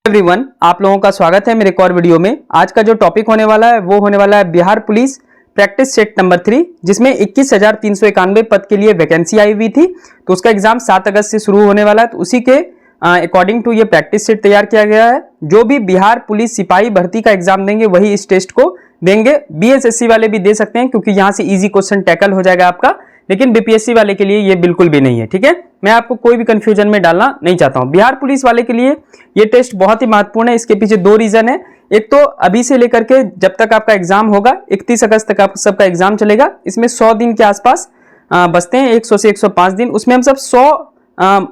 Everyone, आप लोगों का स्वागत है मेरे एक और वीडियो में। आज का जो टॉपिक होने वाला है वो होने वाला है Bihar police practice set number 3, जिसमें 21,391 पद के लिए वैकेंसी आई हुई थी। तो उसका एग्जाम 7 अगस्त से शुरू होने वाला है। तो उसी के अकॉर्डिंग टू ये प्रैक्टिस सेट तैयार किया गया है। जो भी बिहार पुलिस सिपाही भर्ती का एग्जाम देंगे वही इस टेस्ट को देंगे। बीएसएससी वाले भी दे सकते हैं क्योंकि यहाँ से इजी क्वेश्चन टैकल हो जाएगा आपका, लेकिन बीपीएससी वाले के लिए ये बिल्कुल भी नहीं है। ठीक है, मैं आपको कोई भी कंफ्यूजन में डालना नहीं चाहता हूं। बिहार पुलिस वाले के लिए ये टेस्ट बहुत ही महत्वपूर्ण है। इसके पीछे दो रीजन है। एक तो अभी से लेकर के जब तक आपका एग्जाम होगा 31 अगस्त तक आप सबका एग्जाम चलेगा। इसमें 100 दिन के आसपास बचते हैं, 100 से 105 दिन। उसमें हम सब 100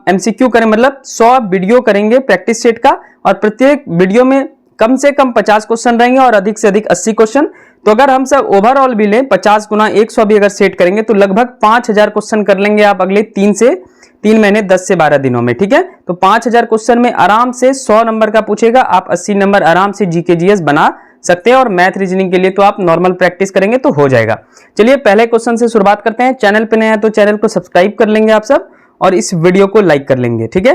एमसीक्यू करें, मतलब 100 वीडियो करेंगे प्रैक्टिस सेट का, और प्रत्येक वीडियो में कम से कम 50 क्वेश्चन रहेंगे और अधिक से अधिक 80 क्वेश्चन। तो अगर हम सब ओवरऑल भी लें 50 गुना 100 भी अगर सेट करेंगे तो लगभग 5000 क्वेश्चन कर लेंगे आप अगले 3 महीने 10 से 12 दिनों में। ठीक है, तो 5000 क्वेश्चन में आराम से 100 नंबर का पूछेगा, आप 80 नंबर आराम से जीके जीएस बना सकते हैं। और मैथ रीजनिंग के लिए तो आप नॉर्मल प्रैक्टिस करेंगे तो हो जाएगा। चलिए पहले क्वेश्चन से शुरुआत करते हैं। चैनल पे नए हैं तो चैनल को सब्सक्राइब कर लेंगे आप सब, और इस वीडियो को लाइक कर लेंगे। ठीक है,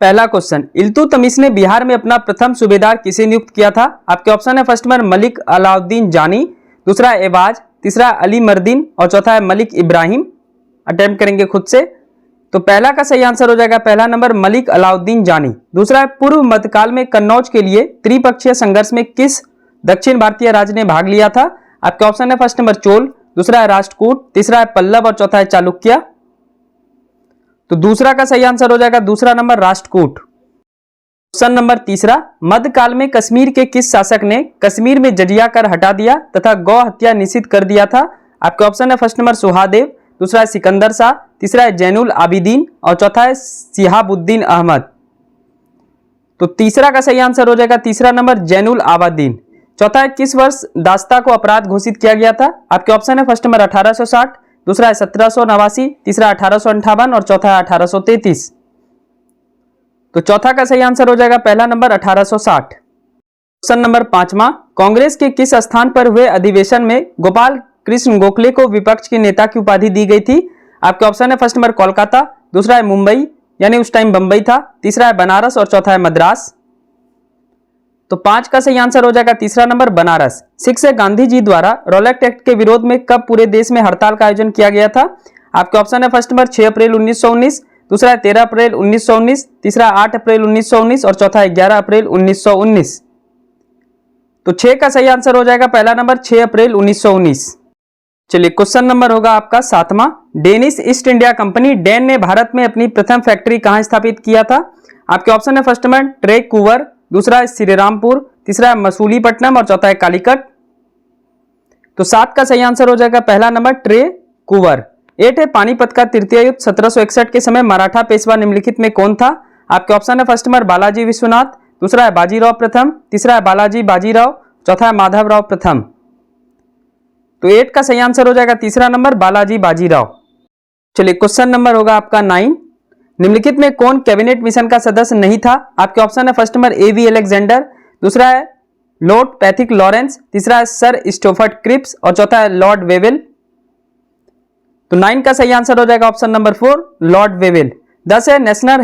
पहला क्वेश्चन, इल्तुतमिश ने बिहार में अपना प्रथम सूबेदार किसे नियुक्त किया था? आपके ऑप्शन है फर्स्ट नंबर मलिक अलाउद्दीन जानी, दूसरा है एवाज, तीसरा अली मर्दीन और चौथा है मलिक इब्राहिम। अटेम्प्ट करेंगे खुद से। तो पहला का सही आंसर हो जाएगा पहला नंबर मलिक अलाउद्दीन जानी। दूसरा है पूर्व मध्यकाल में कन्नौज के लिए त्रिपक्षीय संघर्ष में किस दक्षिण भारतीय राज्य ने भाग लिया था? आपके ऑप्शन है फर्स्ट नंबर चोल, दूसरा है राष्ट्रकूट, तीसरा है पल्लव और चौथा है चालुक्य। तो दूसरा का सही आंसर हो जाएगा दूसरा नंबर राष्ट्रकूट। क्वेश्चन नंबर तीसरा, मध्यकाल में कश्मीर के किस शासक ने कश्मीर में जजिया कर हटा दिया तथा गौ हत्या निषिद्ध कर दिया था? आपके ऑप्शन है फर्स्ट नंबर सुहादेव, दूसरा है सिकंदर शाह, तीसरा है जैनुल आबिदीन और चौथा है सिहाबुद्दीन अहमद। तो तीसरा का सही आंसर हो जाएगा तीसरा नंबर जैनुल आबिदीन। चौथा है किस वर्ष दास्ता को अपराध घोषित किया गया था? आपके ऑप्शन है फर्स्ट नंबर 1860, दूसरा है 1789, तीसरा 1858 और चौथा है 1833। तो चौथा का सही आंसर हो जाएगा पहला नंबर 1860। क्वेश्चन नंबर 5वां, कांग्रेस के किस स्थान पर हुए अधिवेशन में गोपाल कृष्ण गोखले को विपक्ष के नेता की उपाधि दी गई थी? आपके ऑप्शन है फर्स्ट नंबर कोलकाता, दूसरा है मुंबई यानी उस टाइम बंबई था, तीसरा है बनारस और चौथा है मद्रास। तो 5 का सही आंसर हो जाएगा तीसरा नंबर बनारस। 6 है गांधी जी द्वारा रॉलेट एक्ट के विरोध में कब पूरे देश में हड़ताल का आयोजन किया गया था? आपके ऑप्शन है फर्स्ट नंबर 6 अप्रैल 1919, दूसरा है 13 अप्रैल 1919, तीसरा 8 अप्रैल 1919 और चौथा है 11 अप्रैल 1919। तो 6 का सही आंसर हो जाएगा पहला नंबर 6 अप्रैल 1919। चलिए क्वेश्चन नंबर होगा आपका 7वां, Danish East India company Dane ने भारत में अपनी प्रथम फैक्ट्री कहां स्थापित किया था? आपके ऑप्शन है फर्स्ट नंबर ट्रेकुवर, दूसरा है श्रीरामपुर, तीसरा है मसूलीपट्टनम और चौथा है कालीकट। तो 7 का सही आंसर हो जाएगा पहला नंबर ट्रेकुवर। 8 है पानीपत का तृतीय युद्ध 1761 के समय मराठा पेशवा निम्नलिखित में कौन था? आपके ऑप्शन है फर्स्ट नंबर बालाजी विश्वनाथ, दूसरा है बाजीराव प्रथम, तीसरा है बालाजी बाजीराव, चौथा है माधवराव प्रथम। तो 8 का सही आंसर हो जाएगा तीसरा नंबर बालाजी बाजीराव। चलिए क्वेश्चन नंबर होगा आपका 9, निम्नलिखित में कौन कैबिनेट मिशन का सदस्य नहीं था? आपके ऑप्शन है फर्स्ट नंबर एवी अलेक्जेंडर, दूसरा है लॉर्ड पैथिक लॉरेंस, तीसरा है सर स्टोफर्ड क्रिप्स और चौथा है लॉर्ड वेवेल। तो 9 का सही आंसर हो जाएगा ऑप्शन नंबर 4 लॉर्ड वेवेल। 10 है नेशनल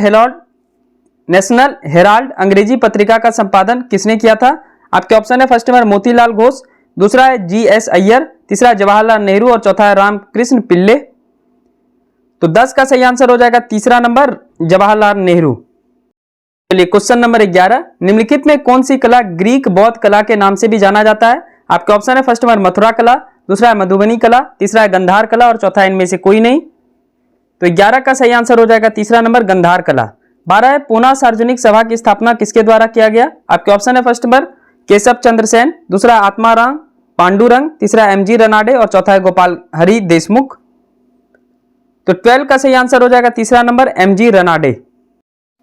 हेराल्ड अंग्रेजी पत्रिका का संपादन किसने किया था? आपके ऑप्शन है फर्स्ट नंबर मोतीलाल घोष, दूसरा है जीएस अय्यर, तीसरा है जवाहरलाल नेहरू और चौथा है रामकृष्ण पिल्ले। तो 10 का सही आंसर हो जाएगा तीसरा नंबर जवाहरलाल नेहरू। चलिए क्वेश्चन नंबर 11, निम्नलिखित में कौन सी कला ग्रीक बौद्ध कला के नाम से भी जाना जाता है? आपके ऑप्शन है फर्स्ट नंबर मथुरा कला, दूसरा है मधुबनी कला, तीसरा है गंधार कला और चौथा है इनमें से कोई नहीं। तो 11 का सही आंसर हो जाएगा तीसरा नंबर गंधार कला। 12 है पूना सार्वजनिक सभा की स्थापना किसके द्वारा किया गया? आपके ऑप्शन है फर्स्ट नंबर केशव चंद्र सेन, दूसरा आत्माराम पांडुरंग, तीसरा एमजी रनाडे और चौथा है गोपाल हरि देशमुख। तो 12 का सही आंसर हो जाएगा तीसरा number MG Ranade.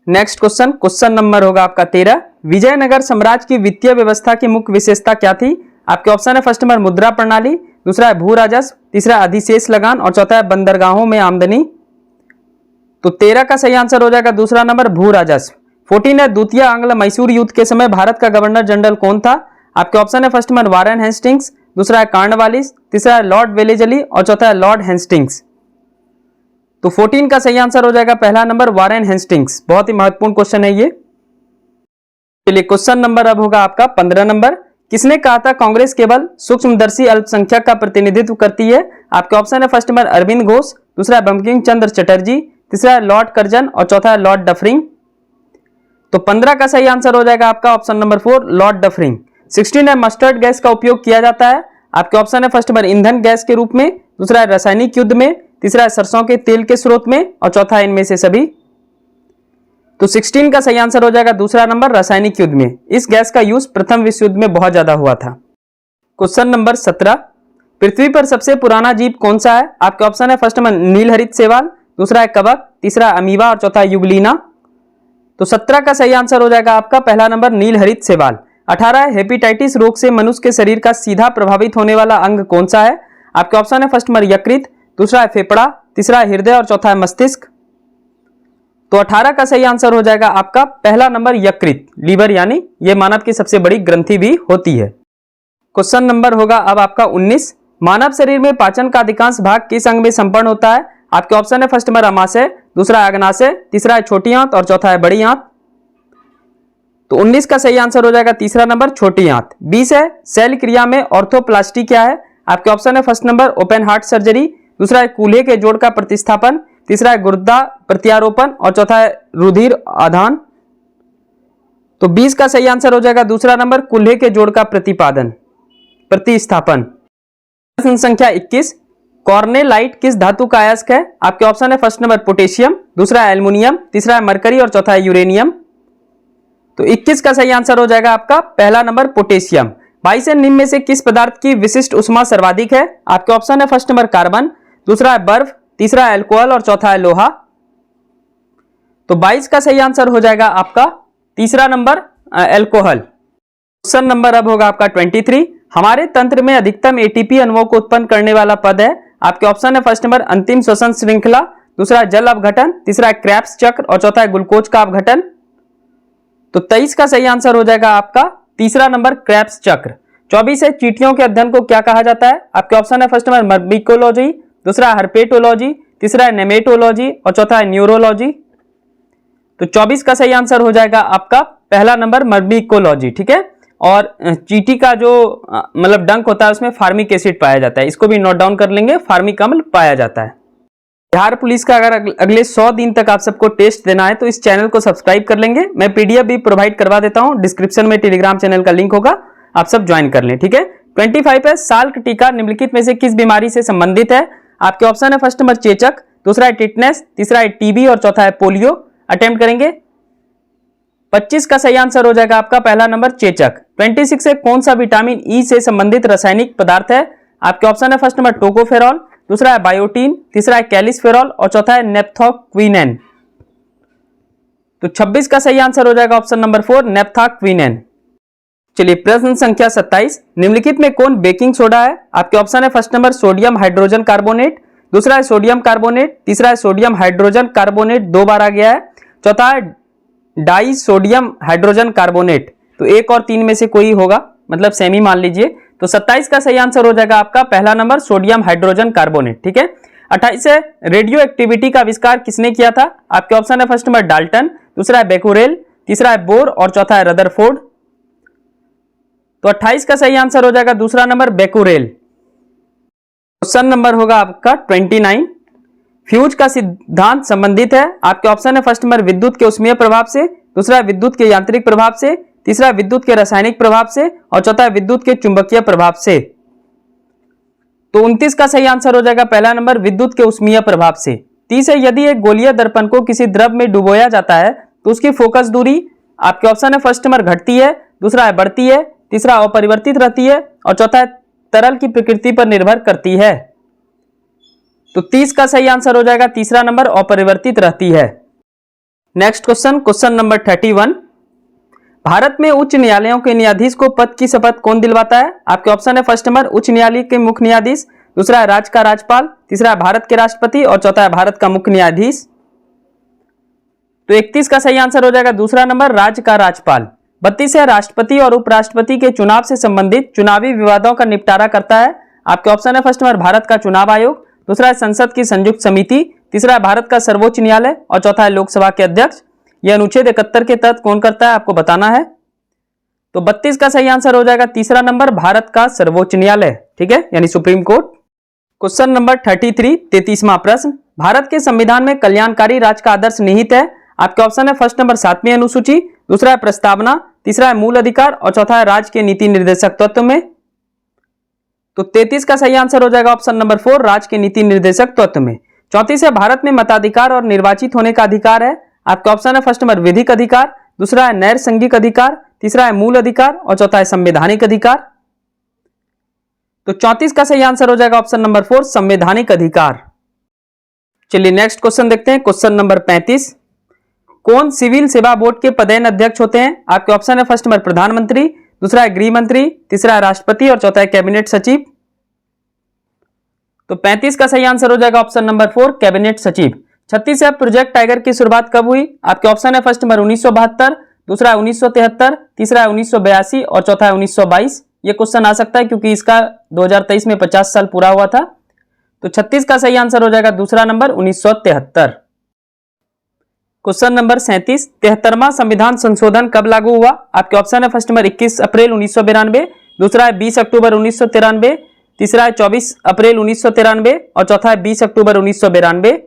Next question, question number होगा आपका 13, विजयनगर साम्राज्य की वित्तीय व्यवस्था की मुख्य विशेषता क्या थी? आपके ऑप्शन है फर्स्ट नंबर मुद्रा प्रणाली, दूसरा है भू राजस्व, तीसरा अधिशेष लगान और चौथा है बंदरगाहों में आमदनी। तो 13 का सही आंसर हो जाएगा दूसरा नंबर भू राजस्व। 14 है द्वितीय आंग्ल मैसूर युद्ध के समय भारत का गवर्नर जनरल कौन था? आपके ऑप्शन है फर्स्ट नंबर वारेन हेस्टिंग्स, दूसरा है कार्नवालिस, तीसरा है लॉर्ड वेलेजली और चौथा है लॉर्ड हेस्टिंग्स। तो 14 का सही आंसर हो जाएगा पहला नंबर वारेन हेस्टिंग्स। बहुत ही महत्वपूर्ण क्वेश्चन है ये। चलिए क्वेश्चन नंबर अब होगा आपका 15 नंबर। किसने कहा था कांग्रेस केवल सूक्ष्मदर्शी अल्पसंख्यक का प्रतिनिधित्व करती है? आपके ऑप्शन है फर्स्ट नंबर अरविंद घोष, दूसरा है बंकिम चंद्र चटर्जी, तीसरा है लॉर्ड कर्जन और चौथा है लॉर्ड डफरिंग। तो 15 का सही आंसर हो जाएगा आपका ऑप्शन नंबर 4 लॉर्ड डफरिंग। 16 है मस्टर्ड गैस का उपयोग किया जाता है। आपके ऑप्शन है फर्स्ट नंबर ईंधन गैस के रूप में, दूसरा है रासायनिक युद्ध में, तीसरा है सरसों के तेल के स्रोत में और चौथा है इनमें से सभी। तो 16 का सही आंसर हो जाएगा दूसरा नंबर रासायनिक युद्ध में। इस गैस का यूज प्रथम विश्व युद्ध में बहुत ज्यादा हुआ था। क्वेश्चन नंबर 17, पृथ्वी पर सबसे पुराना जीव कौन सा है? आपके ऑप्शन है फर्स्ट नंबर नीलहरित शैवाल, दूसरा है कवक, तीसरा अमीबा और चौथा युगलीना। तो 17 का सही आंसर हो जाएगा आपका पहला नंबर नीलहरित शैवाल। 18 है हेपेटाइटिस रोग से मनुष्य के शरीर का सीधा प्रभावित होने वाला अंग कौन सा है? आपके ऑप्शन है फर्स्ट नंबर यकृत, दूसरा है फेफड़ा, तीसरा है हृदय और चौथा है मस्तिष्क। तो 18 का सही आंसर हो जाएगा आपका पहला नंबर यकृत, लीवर, यानी यह मानव की सबसे बड़ी ग्रंथि भी होती है। क्वेश्चन नंबर होगा अब आपका 19, मानव शरीर में पाचन का अधिकांश भाग किस अंग में संपन्न होता है? आपके ऑप्शन है फर्स्ट नंबर अमाशय, दूसरा है अग्नाशय, तीसरा है छोटी आंत और चौथा है बड़ी आंत। तो 19 का सही आंसर हो जाएगा तीसरा नंबर छोटी आंत। 20 है शैल क्रिया में ऑर्थोप्लास्टी क्या है? आपके ऑप्शन है first number open heart surgery, दूसरा है कूल्हे के जोड़ का प्रतिस्थापन, तीसरा है गुर्दा प्रत्यारोपण और चौथा है रुधिर आदान। तो 20 का सही आंसर हो जाएगा दूसरा नंबर कूल्हे के जोड़ का प्रतिस्थापन। प्रश्न संख्या 21, कॉर्नेलाइट किस धातु का अयस्क है? आपके ऑप्शन है फर्स्ट नंबर पोटेशियम, दूसरा है एल्युमिनियम, तीसरा है मरकरी और चौथा है यूरेनियम। तो 21 का सही आंसर हो जाएगा आपका पहला नंबर पोटेशियम। 22 है निम्न में से किस पदार्थ की विशिष्ट ऊष्मा सर्वाधिक है? आपके ऑप्शन है फर्स्ट नंबर कार्बन, दूसरा है बर्फ, तीसरा है अल्कोहल और चौथा है लोहा। तो 22 का सही आंसर हो जाएगा आपका तीसरा नंबर अल्कोहल। क्वेश्चन नंबर अब होगा आपका 23, हमारे तंत्र में अधिकतम एटीपी अणुओं को उत्पन्न करने वाला पद है? आपके ऑप्शन है फर्स्ट नंबर अंतिम श्वसन श्रृंखला, दूसरा है जल अपघटन, तीसरा है क्रेब्स चक्र और चौथा है ग्लूकोज का अपघटन। तो 23 का सही आंसर हो जाएगा आपका तीसरा नंबर क्रेब्स चक्र। 24 है चींटियों के अध्ययन को क्या कहा जाता है? आपके ऑप्शन है फर्स्ट नंबर मर्मिकोलॉजी, दूसरा है हर्पेटोलॉजी, तीसरा है नेमेटोलॉजी और चौथा है न्यूरोलॉजी। तो 24 का सही आंसर हो जाएगा आपका पहला नंबर मर्मिकोलॉजी, ठीक है। और चींटी का जो मतलब डंक होता है उसमें फार्मिक एसिड पाया जाता है, इसको भी नोट डाउन कर लेंगे, फार्मिक अम्ल पाया जाता है। बिहार पुलिस का अगर अगले 100 दिन तक आप सबको टेस्ट देना है तो इस चैनल को सब्सक्राइब कर लेंगे। मैं पीडीएफ भी प्रोवाइड करवा देता हूं, डिस्क्रिप्शन में टेलीग्राम चैनल का लिंक होगा, आप सब ज्वाइन कर लें, ठीक है। 25 है साल्क टीका निम्नलिखित में से किस बीमारी से संबंधित है? आपके ऑप्शन है फर्स्ट नंबर चेचक, दूसरा है टिटनेस, तीसरा है टीबी और चौथा है पोलियो। अटेम्प्ट करेंगे। 25 का सही आंसर हो जाएगा आपका पहला नंबर चेचक। 26 है कौन सा विटामिन ई से संबंधित रासायनिक पदार्थ है? आपके ऑप्शन है फर्स्ट नंबर टोकोफेरॉल, दूसरा है बायोटीन, तीसरा है कैलिसफेरॉल और चौथा है नेप्थोक्विनेन। तो 26 का सही आंसर हो जाएगा ऑप्शन नंबर 4 नेप्थोक्विनेन। चलिए प्रश्न संख्या 27, निम्नलिखित में कौन बेकिंग सोडा है? आपके ऑप्शन है first number sodium hydrogen carbonate, दूसरा है सोडियम कार्बोनेट, तीसरा है सोडियम हाइड्रोजन कार्बोनेट 2 बार आ गया है, चौथा है डाई सोडियम हाइड्रोजन कार्बोनेट। तो 1 और 3 में से कोई होगा, मतलब सेमी मान लीजिए। तो 27 का सही आंसर हो जाएगा आपका पहला नंबर सोडियम हाइड्रोजन कार्बोनेट, ठीक है। 28 है रेडियो एक्टिविटी का आविष्कार किसने किया था? आपके ऑप्शन है फर्स्ट नंबर डाल्टन, दूसरा है बेकुरेल, तीसरा है बोर और चौथा है रदरफोर्ड। तो 28 का सही आंसर हो जाएगा दूसरा नंबर बेकुरेल। क्वेश्चन नंबर होगा आपका 29, फ्यूज का सिद्धांत संबंधित है? आपके ऑप्शन है फर्स्ट नंबर विद्युत के ऊष्मीय प्रभाव से, दूसरा है विद्युत के यांत्रिक प्रभाव से, तीसरा है विद्युत के रासायनिक प्रभाव से और चौथा है विद्युत के चुंबकीय प्रभाव से। तो 29 का सही आंसर हो जाएगा पहला नंबर विद्युत के ऊष्मीय प्रभाव से। 30 है यदि एक गोलीय दर्पण को किसी द्रव में डुबोया जाता है तो उसकी फोकस दूरी आपके ऑप्शन है फर्स्ट नंबर घटती है, दूसरा है बढ़ती है, तीसरा अपरिवर्तित रहती है और चौथा है तरल की प्रकृति पर निर्भर करती है। तो 30 का सही आंसर हो जाएगा तीसरा नंबर अपरिवर्तित रहती है। Next question, question number 31, Bharat में उच्च न्यायालयों के न्यायाधीश को पद की शपथ कौन दिलवाता है? आपके ऑप्शन है फर्स्ट नंबर उच्च न्यायालय के मुख्य न्यायाधीश, दूसरा है राज्य का राज्यपाल, तीसरा है भारत के राष्ट्रपति और चौथा है भारत का मुख्य न्यायाधीश। तो 31 का सही आंसर हो जाएगा दूसरा नंबर राज्य का राज्यपाल। 32 है राष्ट्रपति और उपराष्ट्रपति के चुनाव से संबंधित चुनावी विवादों का निपटारा करता है? आपके ऑप्शन है फर्स्ट नंबर भारत का चुनाव आयोग, दूसरा है संसद की संयुक्त समिति, तीसरा है भारत का सर्वोच्च न्यायालय और चौथा है लोकसभा के अध्यक्ष। यह अनुच्छेद 71 के तहत कौन करता है आपको बताना है। तो 32 का सही आंसर हो जाएगा तीसरा नंबर, भारत का सर्वोच्च न्यायालय, ठीक है, यानी सुप्रीम कोर्ट। क्वेश्चन नंबर 33, 33वां प्रश्न, भारत के संविधान में कल्याणकारी राज्य का आदर्श निहित है। आपके ऑप्शन है फर्स्ट नंबर 7वीं अनुसूची, दूसरा है प्रस्तावना, तीसरा है मूल अधिकार और चौथा है राज्य के नीति निर्देशक तत्व में। तो 33 का सही आंसर हो जाएगा ऑप्शन नंबर 4, राज्य के नीति निर्देशक तत्व में। 34 है भारत में मताधिकार और निर्वाचित होने का अधिकार है। आपका ऑप्शन है फर्स्ट नंबर विधिक अधिकार, दूसरा है नैसर्गिक अधिकार, तीसरा है मूल अधिकार और चौथा है संवैधानिक अधिकार। तो 34 का सही आंसर हो जाएगा ऑप्शन नंबर 4, संवैधानिक अधिकार। चलिए नेक्स्ट क्वेश्चन देखते हैं। क्वेश्चन नंबर 35, कौन सिविल सेवा बोर्ड के पदेन अध्यक्ष होते हैं? आपके ऑप्शन है फर्स्ट नंबर प्रधानमंत्री, दूसरा है गृह मंत्री, तीसरा है राष्ट्रपति और चौथा है कैबिनेट सचिव। तो 35 का सही आंसर हो जाएगा ऑप्शन नंबर 4, कैबिनेट सचिव। 36 है प्रोजेक्ट टाइगर की शुरुआत कब हुई? आपके ऑप्शन है फर्स्ट नंबर 1972, दूसरा है 1973, तीसरा है 1982 और चौथा है 1922। ये क्वेश्चन आ सकता है क्योंकि इसका 2023 में 50 साल पूरा हुआ था। तो 36 का सही आंसर हो जाएगा दूसरा नंबर 1973। क्वेश्चन नंबर 37, 73वां संविधान संशोधन कब लागू हुआ? आपके ऑप्शन है फर्स्ट नंबर 21 अप्रैल 1992, दूसरा है 20 अक्टूबर 1993, तीसरा है 24 अप्रैल 1993 और चौथा है 20 अक्टूबर 1992।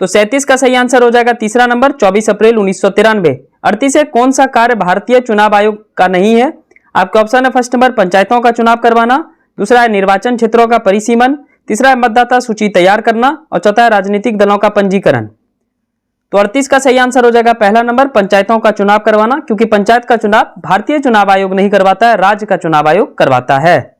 तो 37 का सही आंसर हो जाएगा तीसरा नंबर 24 अप्रैल 1993। 38 है कौन सा कार्य भारतीय चुनाव आयोग का नहीं है? आपका ऑप्शन है फर्स्ट नंबर पंचायतों का चुनाव करवाना, दूसरा है निर्वाचन क्षेत्रों का परिसीमन, तीसरा है मतदाता सूची तैयार करना और चौथा है राजनीतिक दलों का पंजीकरण। तो 38 का सही आंसर हो जाएगा पहला नंबर, पंचायतों का चुनाव करवाना, क्योंकि पंचायत का चुनाव भारतीय चुनाव आयोग नहीं करवाता है, राज्य का चुनाव आयोग करवाता है।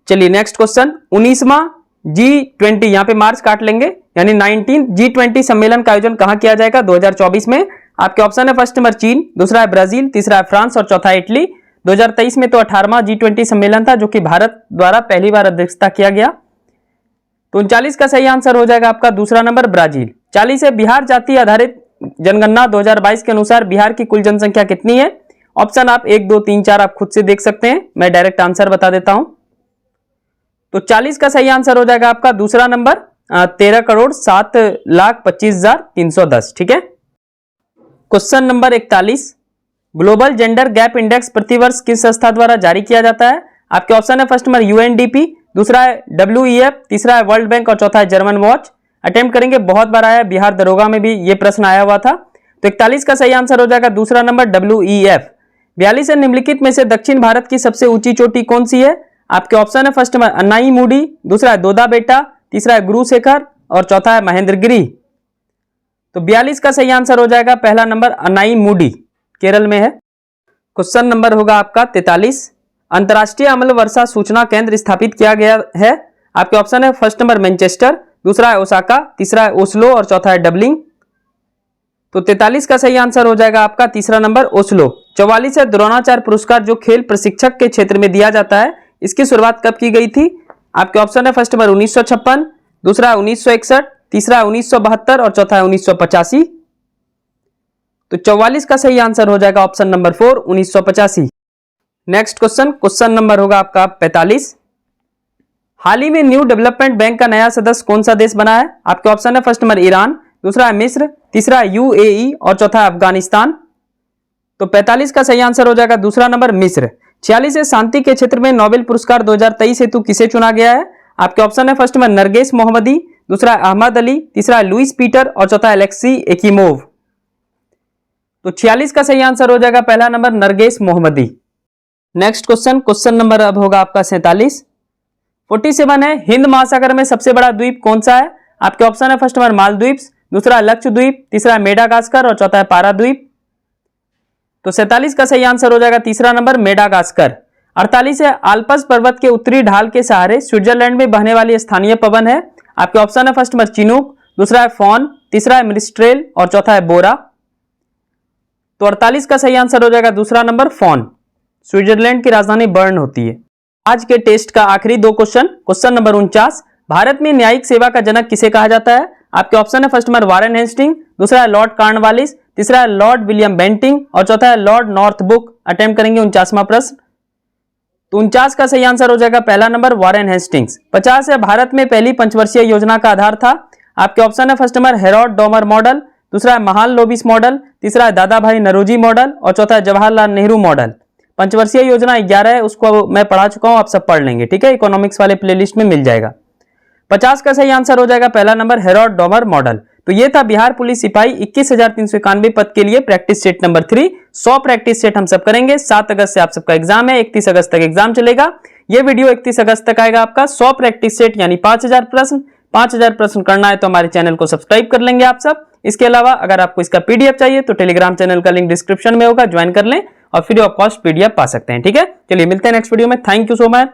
चलिए नेक्स्ट क्वेश्चन, 19वां G20, यहाँ पे मार्च काट लेंगे, यानी 19 G20 सम्मेलन का आयोजन कहाँ किया जाएगा 2024 में? आपके ऑप्शन है फर्स्ट नंबर चीन, दूसरा है ब्राजील, तीसरा है फ्रांस और चौथा है इटली। 2023 में तो 18वां G20 सम्मेलन था जो कि भारत द्वारा पहली बार अध्यक्षता किया गया। तो 39 का सही आंसर हो जाएगा आपका दूसरा नंबर ब्राजील। 40 है बिहार जाति आधारित जनगणना 2022 के अनुसार बिहार की कुल जनसंख्या कितनी है? ऑप्शन आप 1, 2, 3, 4 आप खुद से देख सकते हैं, मैं डायरेक्ट आंसर बता देता हूं। तो 40 का सही आंसर हो जाएगा आपका दूसरा नंबर 13,07,25,310, ठीक है। Question number 41, global gender gap index प्रतिवर्ष किस संस्था द्वारा जारी किया जाता है? आपके ऑप्शन है फर्स्ट नंबर UNDP, दूसरा है WEF, तीसरा है वर्ल्ड बैंक और चौथा है जर्मन वॉच। अटेम्प्ट करेंगे, बहुत बार आया, बिहार दरोगा में भी ये प्रश्न आया हुआ था। तो 41 का सही आंसर हो जाएगा दूसरा नंबर WEF। 42 है निम्नलिखित में से दक्षिण भारत की सबसे ऊंची चोटी कौन सी है? आपके ऑप्शन है फर्स्ट नंबर अन्नाई मूडी, दूसरा है दोदा बेटा, तीसरा है गुरु शेखर और चौथा है महेंद्रगिरी। तो 42 का सही आंसर हो जाएगा पहला नंबर अन्नाई मूडी, केरल में है। क्वेश्चन नंबर होगा आपका 43, अंतर्राष्ट्रीय अम्ल वर्षा सूचना केंद्र स्थापित किया गया है। आपके ऑप्शन है फर्स्ट नंबर मैनचेस्टर, दूसरा है ओसाका, तीसरा है ओस्लो और चौथा है डबलिंग। तो 43 का सही आंसर हो जाएगा आपका तीसरा नंबर ओस्लो। 44 है द्रोणाचार्य पुरस्कार जो खेल प्रशिक्षक के क्षेत्र में दिया जाता है, इसकी शुरुआत कब की गई थी? आपके ऑप्शन है फर्स्ट नंबर 1956, दूसरा है 1961, तीसरा है 1972 और चौथा है 1985। तो 44 का सही आंसर हो जाएगा option number 4, 1985। Next question, question number होगा आपका 45, हाल ही में न्यू डेवलपमेंट बैंक का नया सदस्य कौन सा देश बना है? आपके ऑप्शन है फर्स्ट नंबर ईरान, दूसरा है मिस्र, तीसरा है UAE और चौथा है अफगानिस्तान। तो 45 का सही आंसर हो जाएगा दूसरा नंबर मिस्र। 46 है शांति के क्षेत्र में नोबेल पुरस्कार 2023 हेतु किसे चुना गया है? आपके ऑप्शन है फर्स्ट नंबर नरगेस मोहम्मदी, दूसरा है अहमद अली, तीसरा है लुइस पीटर और चौथा है अलेक्सी एकिमोव। तो 46 का सही आंसर हो जाएगा पहला नंबर नरगेस मोहम्मदी। नेक्स्ट क्वेश्चन, क्वेश्चन नंबर अब होगा आपका 47, 47 है हिंद महासागर में सबसे बड़ा द्वीप कौन सा है? आपके ऑप्शन है फर्स्ट नंबर मालदीव्स, दूसरा है लक्षद्वीप, तीसरा है मेडागास्कर और चौथा है पाराद्वीप। तो 47 का सही आंसर हो जाएगा तीसरा नंबर मेडागास्कर। 48 है आल्प्स पर्वत के उत्तरी ढाल के सहारे स्विट्जरलैंड में बहने वाली स्थानीय पवन है। आपके ऑप्शन है फर्स्ट नंबर चिनूक, दूसरा है फॉन, तीसरा है मिस्ट्रेल और चौथा है बोरा। तो 48 का सही आंसर हो जाएगा दूसरा नंबर फॉन। स्विट्जरलैंड की राजधानी बर्न होती है। आज के टेस्ट का आखिरी दो क्वेश्चन, क्वेश्चन नंबर 49, भारत में न्यायिक सेवा का जनक किसे कहा जाता है? आपके ऑप्शन है फर्स्ट नंबर वारेन हेस्टिंग, दूसरा है लॉर्ड कार्नवालिस, तीसरा है लॉर्ड विलियम बेंटिंग और चौथा है लॉर्ड नॉर्थबुक। अटेम्प्ट करेंगे 49वां प्रश्न। तो 49 का सही आंसर हो जाएगा पहला नंबर वारेन हेस्टिंग्स। 50 है भारत में पहली पंचवर्षीय योजना का आधार था। आपके ऑप्शन है first number Herod Domar model, दूसरा है महान लोबिस मॉडल, तीसरा है दादा भाई नरोजी मॉडल और चौथा है जवाहरलाल नेहरू मॉडल। पंचवर्षीय योजना 11 है, उसको मैं पढ़ा चुका हूं, आप सब पढ़ लेंगे, ठीक है, इकोनॉमिक्स वाले प्लेलिस्ट में मिल जाएगा। 50 का सही आंसर हो जाएगा पहला नंबर हेरोड डॉमर मॉडल। तो ये था बिहार पुलिस सिपाही 21,391 पद के लिए practice set number 3। 100 practice set हम सब करेंगे। 7 अगस्त से आप सबका एग्जाम है, 31 अगस्त तक एग्जाम चलेगा। ये वीडियो 31 अगस्त तक आएगा आपका। 100 प्रैक्टिस सेट यानी 5000 प्रश्न। 5000 प्रश्न करना है तो हमारे चैनल को सब्सक्राइब कर लेंगे आप सब। इसके अलावा अगर आपको इसका पीडीएफ चाहिए तो टेलीग्राम चैनल का लिंक डिस्क्रिप्शन में होगा, ज्वाइन कर लें और फ्री ऑफ कॉस्ट पीडीएफ पा सकते हैं, ठीक है। चलिए मिलते हैं नेक्स्ट वीडियो में। Thank you so much.